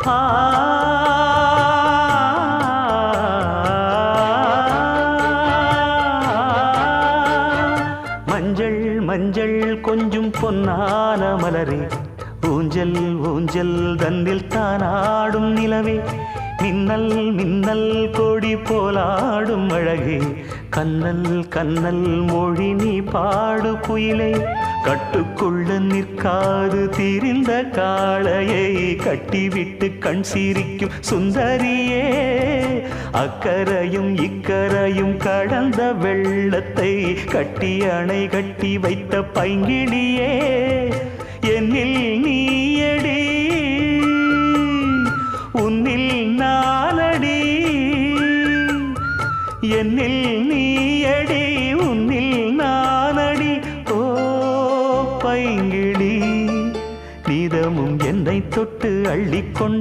ஆ மஞ்சள் மஞ்சள் கொஞ்சம் பொன்னான மலரே, ஊஞ்சல் ஊஞ்சல் தன்னில் தானாடும் நிலவே, மின்னல் மின்னல் கொடி போலாடும் அழகே, கண்ணல் கண்ணல் மொழி நீ பாடு குயிலே, கட்டுக்குள்ள நிற்காது திரிந்த காளையை கட்டிவிட்டு கண் சிரிக்கும் சுந்தரியே, அக்கரையும் இக்கரையும் கடந்த வெள்ளத்தை கட்டி அணை கட்டி வைத்த பைங்கிளியே, என்னில் நீயடி உன்னில் நானடி, என்னில் நீயடி உன்னில் நானடி. ஓ பைங்கிளி, நீதமும் என்னை தொட்டு அள்ளிக்கொண்டு